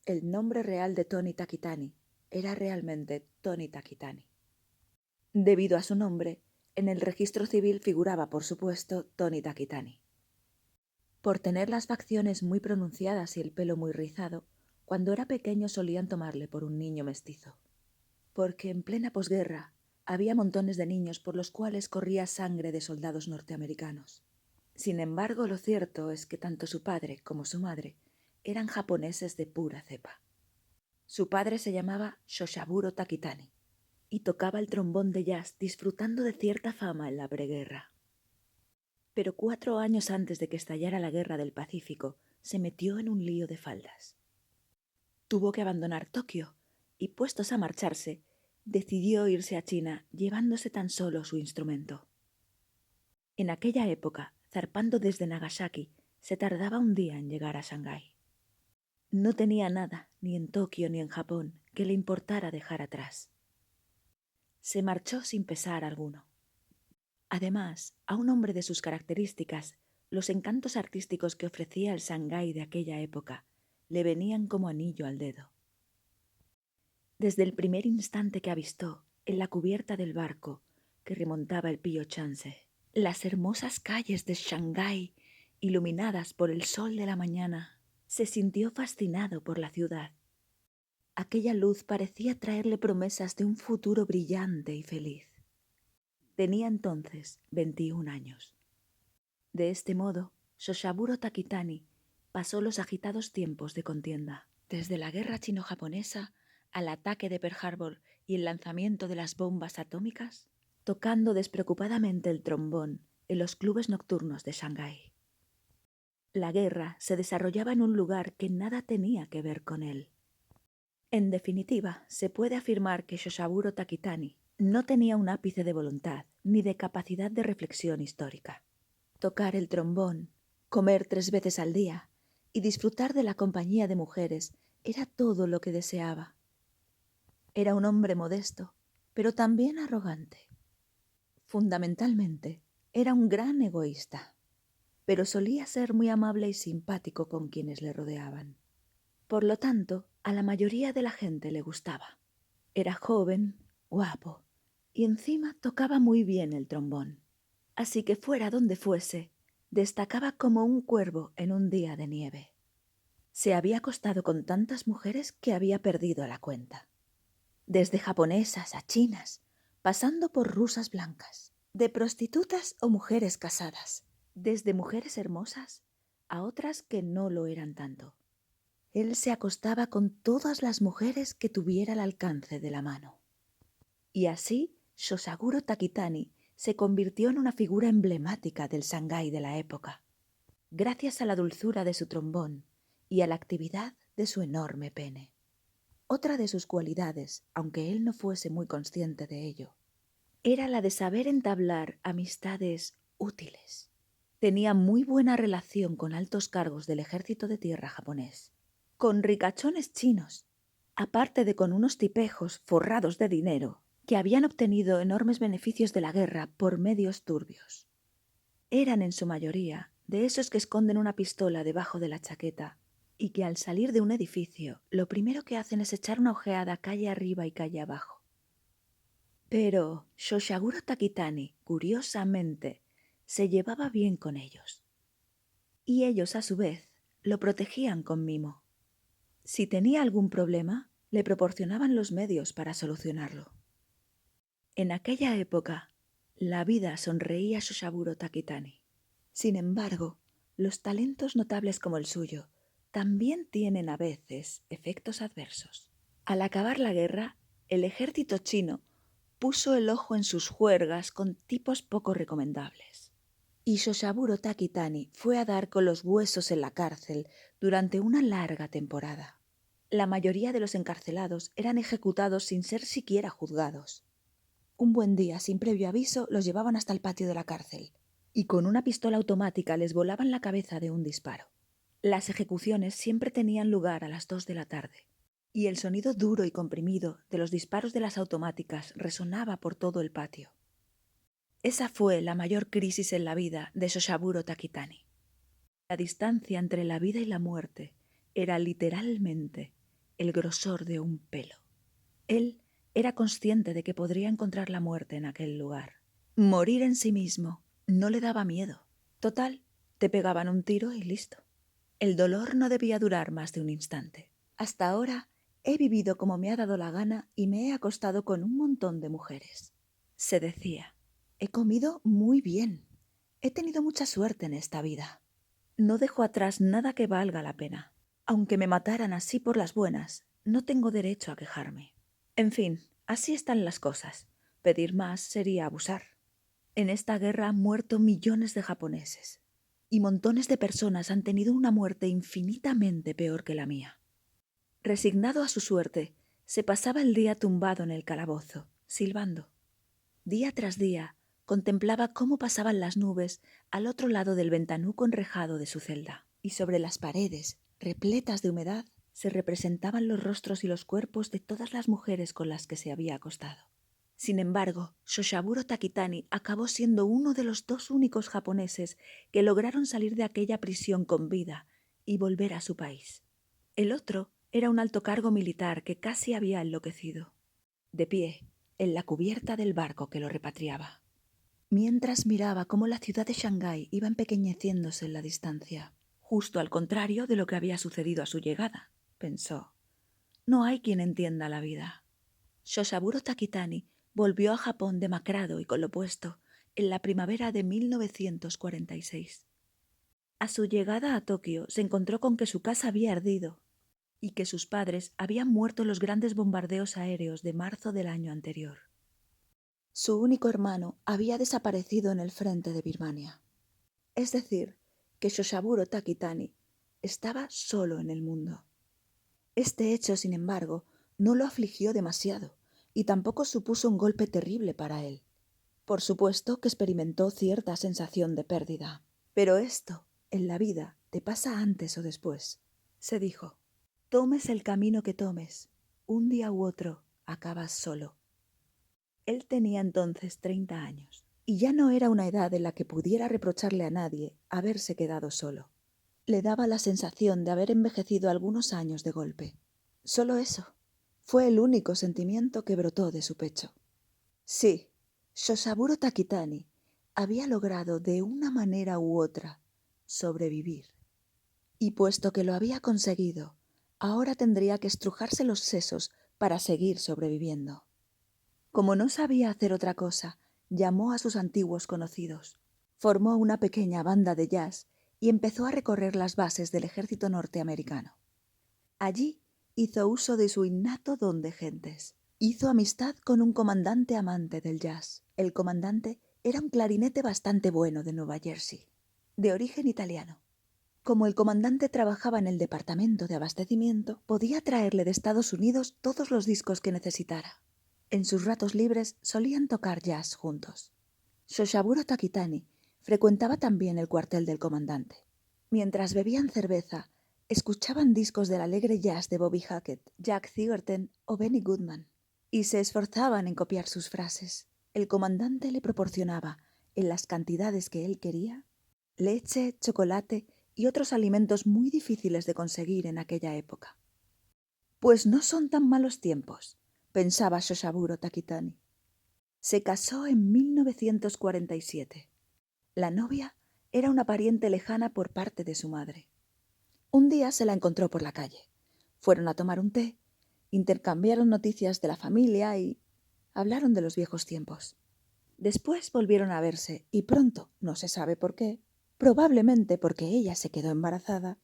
El nombre real de Tony Takitani era realmente Tony Takitani. Debido a su nombre, en el registro civil figuraba, por supuesto, Tony Takitani. Por tener las facciones muy pronunciadas y el pelo muy rizado, cuando era pequeño solían tomarle por un niño mestizo. Porque en plena posguerra había montones de niños por los cuales corría sangre de soldados norteamericanos. Sin embargo, lo cierto es que tanto su padre como su madre eran japoneses de pura cepa. Su padre se llamaba Shoshaburo Takitani y tocaba el trombón de jazz disfrutando de cierta fama en la preguerra. Pero 4 años antes de que estallara la Guerra del Pacífico, se metió en un lío de faldas. Tuvo que abandonar Tokio y, puestos a marcharse, decidió irse a China llevándose tan solo su instrumento. En aquella época, zarpando desde Nagasaki, se tardaba un día en llegar a Shanghái. No tenía nada, ni en Tokio ni en Japón, que le importara dejar atrás. Se marchó sin pesar alguno. Además, a un hombre de sus características, los encantos artísticos que ofrecía el Shanghái de aquella época le venían como anillo al dedo. Desde el primer instante que avistó, en la cubierta del barco que remontaba el Pío Chance, las hermosas calles de Shanghái, iluminadas por el sol de la mañana, se sintió fascinado por la ciudad. Aquella luz parecía traerle promesas de un futuro brillante y feliz. Tenía entonces 21 años. De este modo, Shoshaburo Takitani pasó los agitados tiempos de contienda, desde la guerra chino-japonesa al ataque de Pearl Harbor y el lanzamiento de las bombas atómicas, tocando despreocupadamente el trombón en los clubes nocturnos de Shanghái. La guerra se desarrollaba en un lugar que nada tenía que ver con él. En definitiva, se puede afirmar que Shoshaburo Takitani no tenía un ápice de voluntad ni de capacidad de reflexión histórica. Tocar el trombón, comer 3 veces al día y disfrutar de la compañía de mujeres era todo lo que deseaba. Era un hombre modesto, pero también arrogante. Fundamentalmente, era un gran egoísta, pero solía ser muy amable y simpático con quienes le rodeaban. Por lo tanto, a la mayoría de la gente le gustaba. Era joven, guapo, y encima tocaba muy bien el trombón. Así que fuera donde fuese, destacaba como un cuervo en un día de nieve. Se había acostado con tantas mujeres que había perdido la cuenta. Desde japonesas a chinas, pasando por rusas blancas, de prostitutas o mujeres casadas, desde mujeres hermosas a otras que no lo eran tanto. Él se acostaba con todas las mujeres que tuviera al alcance de la mano. Y así, Shoshaburo Takitani se convirtió en una figura emblemática del Shanghái de la época, gracias a la dulzura de su trombón y a la actividad de su enorme pene. Otra de sus cualidades, aunque él no fuese muy consciente de ello, era la de saber entablar amistades útiles. Tenía muy buena relación con altos cargos del ejército de tierra japonés, con ricachones chinos, aparte de con unos tipejos forrados de dinero que habían obtenido enormes beneficios de la guerra por medios turbios. Eran en su mayoría de esos que esconden una pistola debajo de la chaqueta y que al salir de un edificio lo primero que hacen es echar una ojeada calle arriba y calle abajo. Pero Shoshaburo Takitani, curiosamente, se llevaba bien con ellos. Y ellos, a su vez, lo protegían con mimo. Si tenía algún problema, le proporcionaban los medios para solucionarlo. En aquella época, la vida sonreía a Shoshaburo Takitani. Sin embargo, los talentos notables como el suyo también tienen a veces efectos adversos. Al acabar la guerra, el ejército chino puso el ojo en sus juergas con tipos poco recomendables. Y Shoshaburo Takitani fue a dar con los huesos en la cárcel durante una larga temporada. La mayoría de los encarcelados eran ejecutados sin ser siquiera juzgados. Un buen día, sin previo aviso, los llevaban hasta el patio de la cárcel y con una pistola automática les volaban la cabeza de un disparo. Las ejecuciones siempre tenían lugar a las 2 de la tarde y el sonido duro y comprimido de los disparos de las automáticas resonaba por todo el patio. Esa fue la mayor crisis en la vida de Shoshaburo Takitani. La distancia entre la vida y la muerte era literalmente el grosor de un pelo. Él era consciente de que podría encontrar la muerte en aquel lugar. Morir en sí mismo no le daba miedo. Total, te pegaban un tiro y listo. El dolor no debía durar más de un instante. Hasta ahora he vivido como me ha dado la gana y me he acostado con un montón de mujeres. Se decía, he comido muy bien. He tenido mucha suerte en esta vida. No dejo atrás nada que valga la pena. Aunque me mataran así por las buenas, no tengo derecho a quejarme. En fin, así están las cosas. Pedir más sería abusar. En esta guerra han muerto millones de japoneses. Y montones de personas han tenido una muerte infinitamente peor que la mía. Resignado a su suerte, se pasaba el día tumbado en el calabozo, silbando. Día tras día, contemplaba cómo pasaban las nubes al otro lado del ventanuco enrejado de su celda, y sobre las paredes, repletas de humedad, se representaban los rostros y los cuerpos de todas las mujeres con las que se había acostado. Sin embargo, Shoshaburo Takitani acabó siendo uno de los 2 únicos japoneses que lograron salir de aquella prisión con vida y volver a su país. El otro era un alto cargo militar que casi había enloquecido, de pie, en la cubierta del barco que lo repatriaba. Mientras miraba cómo la ciudad de Shanghái iba empequeñeciéndose en la distancia, justo al contrario de lo que había sucedido a su llegada, pensó. No hay quien entienda la vida. Shoshaburo Takitani volvió a Japón demacrado y con lo puesto en la primavera de 1946. A su llegada a Tokio se encontró con que su casa había ardido y que sus padres habían muerto en los grandes bombardeos aéreos de marzo del año anterior. Su único hermano había desaparecido en el frente de Birmania. Es decir, que Shoshaburo Takitani estaba solo en el mundo. Este hecho, sin embargo, no lo afligió demasiado y tampoco supuso un golpe terrible para él. Por supuesto que experimentó cierta sensación de pérdida. Pero esto, en la vida, te pasa antes o después, se dijo. Tomes el camino que tomes, un día u otro acabas solo. Él tenía entonces 30 años, y ya no era una edad en la que pudiera reprocharle a nadie haberse quedado solo. Le daba la sensación de haber envejecido algunos años de golpe. Solo eso. Fue el único sentimiento que brotó de su pecho. Sí, Shoshaburo Takitani había logrado de una manera u otra sobrevivir. Y puesto que lo había conseguido, ahora tendría que estrujarse los sesos para seguir sobreviviendo. Como no sabía hacer otra cosa, llamó a sus antiguos conocidos, formó una pequeña banda de jazz y empezó a recorrer las bases del ejército norteamericano. Allí hizo uso de su innato don de gentes. Hizo amistad con un comandante amante del jazz. El comandante era un clarinete bastante bueno de Nueva Jersey, de origen italiano. Como el comandante trabajaba en el departamento de abastecimiento, podía traerle de Estados Unidos todos los discos que necesitara. En sus ratos libres solían tocar jazz juntos. Shoshaburo Takitani frecuentaba también el cuartel del comandante. Mientras bebían cerveza, escuchaban discos del alegre jazz de Bobby Hackett, Jack Thigerton o Benny Goodman, y se esforzaban en copiar sus frases. El comandante le proporcionaba, en las cantidades que él quería, leche, chocolate y otros alimentos muy difíciles de conseguir en aquella época. Pues no son tan malos tiempos, pensaba Shoshaburo Takitani. Se casó en 1947. La novia era una pariente lejana por parte de su madre. Un día se la encontró por la calle. Fueron a tomar un té, intercambiaron noticias de la familia y hablaron de los viejos tiempos. Después volvieron a verse y pronto, no se sabe por qué, probablemente porque ella se quedó embarazada,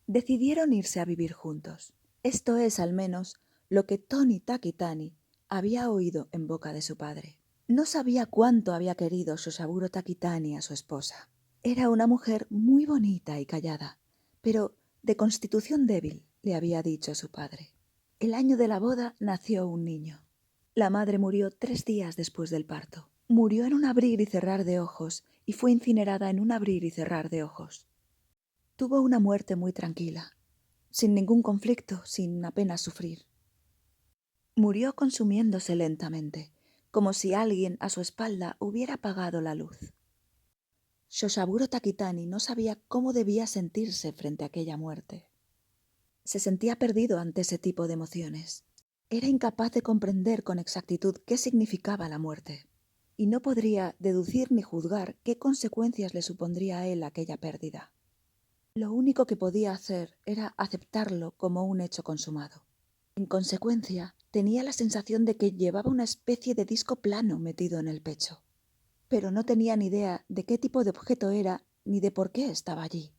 decidieron irse a vivir juntos. Esto es, al menos, lo que Tony Takitani había oído en boca de su padre. No sabía cuánto había querido Shoshaburo Takitani a su esposa. Era una mujer muy bonita y callada, pero de constitución débil, le había dicho su padre. El año de la boda nació un niño. La madre murió 3 días después del parto. Murió en un abrir y cerrar de ojos y fue incinerada en un abrir y cerrar de ojos. Tuvo una muerte muy tranquila, sin ningún conflicto, sin apenas sufrir. Murió consumiéndose lentamente, como si alguien a su espalda hubiera apagado la luz. Shoshaburo Takitani no sabía cómo debía sentirse frente a aquella muerte. Se sentía perdido ante ese tipo de emociones. Era incapaz de comprender con exactitud qué significaba la muerte, y no podría deducir ni juzgar qué consecuencias le supondría a él aquella pérdida. Lo único que podía hacer era aceptarlo como un hecho consumado. En consecuencia, tenía la sensación de que llevaba una especie de disco plano metido en el pecho, pero no tenía ni idea de qué tipo de objeto era ni de por qué estaba allí.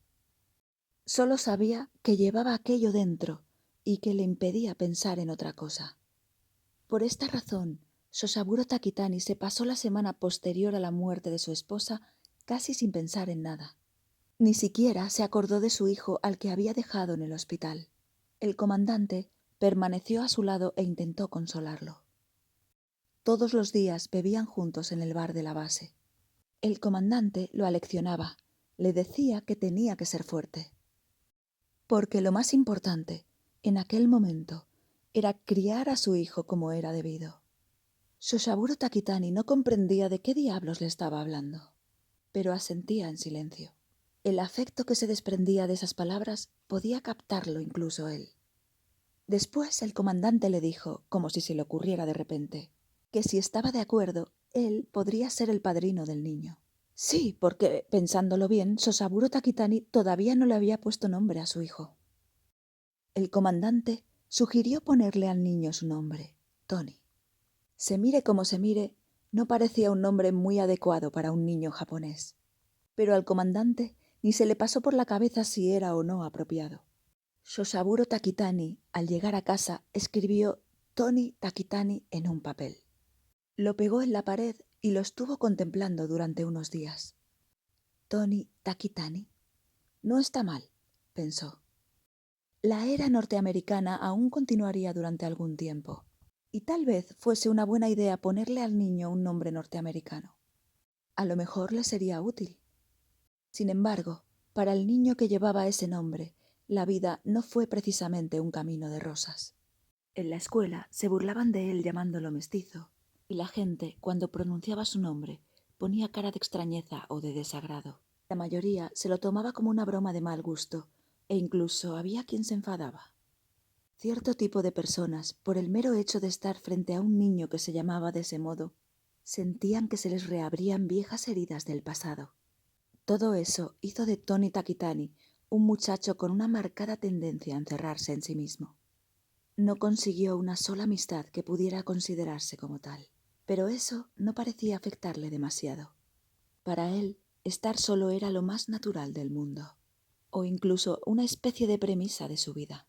Solo sabía que llevaba aquello dentro y que le impedía pensar en otra cosa. Por esta razón, Sosaburo Takitani se pasó la semana posterior a la muerte de su esposa casi sin pensar en nada. Ni siquiera se acordó de su hijo al que había dejado en el hospital. El comandante permaneció a su lado e intentó consolarlo. Todos los días bebían juntos en el bar de la base. El comandante lo aleccionaba, le decía que tenía que ser fuerte. Porque lo más importante, en aquel momento, era criar a su hijo como era debido. Sosaburo Takitani no comprendía de qué diablos le estaba hablando, pero asentía en silencio. El afecto que se desprendía de esas palabras podía captarlo incluso él. Después el comandante le dijo, como si se le ocurriera de repente, que si estaba de acuerdo, él podría ser el padrino del niño. Sí, porque, pensándolo bien, Sosaburo Takitani todavía no le había puesto nombre a su hijo. El comandante sugirió ponerle al niño su nombre, Tony. Se mire como se mire, no parecía un nombre muy adecuado para un niño japonés. Pero al comandante ni se le pasó por la cabeza si era o no apropiado. Sosaburo Takitani, al llegar a casa, escribió Tony Takitani en un papel. Lo pegó en la pared y lo estuvo contemplando durante unos días. Tony Takitani. No está mal, pensó. La era norteamericana aún continuaría durante algún tiempo, y tal vez fuese una buena idea ponerle al niño un nombre norteamericano. A lo mejor le sería útil. Sin embargo, para el niño que llevaba ese nombre, la vida no fue precisamente un camino de rosas. En la escuela se burlaban de él llamándolo mestizo, y la gente, cuando pronunciaba su nombre, ponía cara de extrañeza o de desagrado. La mayoría se lo tomaba como una broma de mal gusto, e incluso había quien se enfadaba. Cierto tipo de personas, por el mero hecho de estar frente a un niño que se llamaba de ese modo, sentían que se les reabrían viejas heridas del pasado. Todo eso hizo de Tony Takitani un muchacho con una marcada tendencia a encerrarse en sí mismo. No consiguió una sola amistad que pudiera considerarse como tal, pero eso no parecía afectarle demasiado. Para él, estar solo era lo más natural del mundo, o incluso una especie de premisa de su vida.